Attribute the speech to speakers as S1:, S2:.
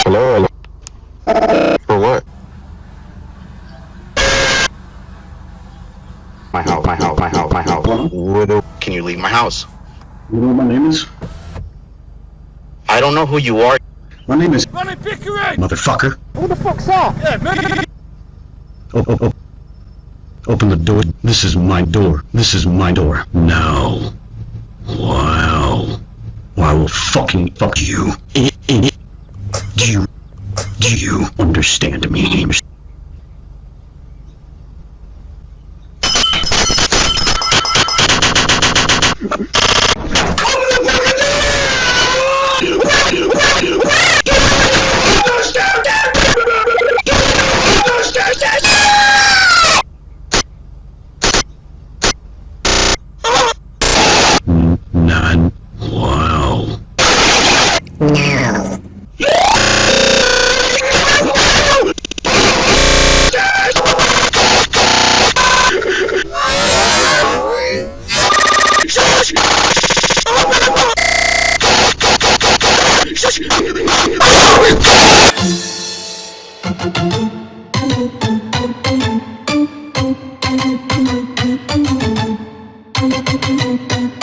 S1: Hello? For what? My house. Can you leave my house?
S2: You know what my name is?
S1: I don't know who you are.
S2: My name is
S3: Ronnie Pickering!
S2: Motherfucker.
S3: Who the fuck's that? Yeah, man.
S2: Oh. Open the door. This is my door. This is my door. Now. Wow. I will fucking fuck you. Do you understand me? None. Wow.
S4: No.
S5: Thank you.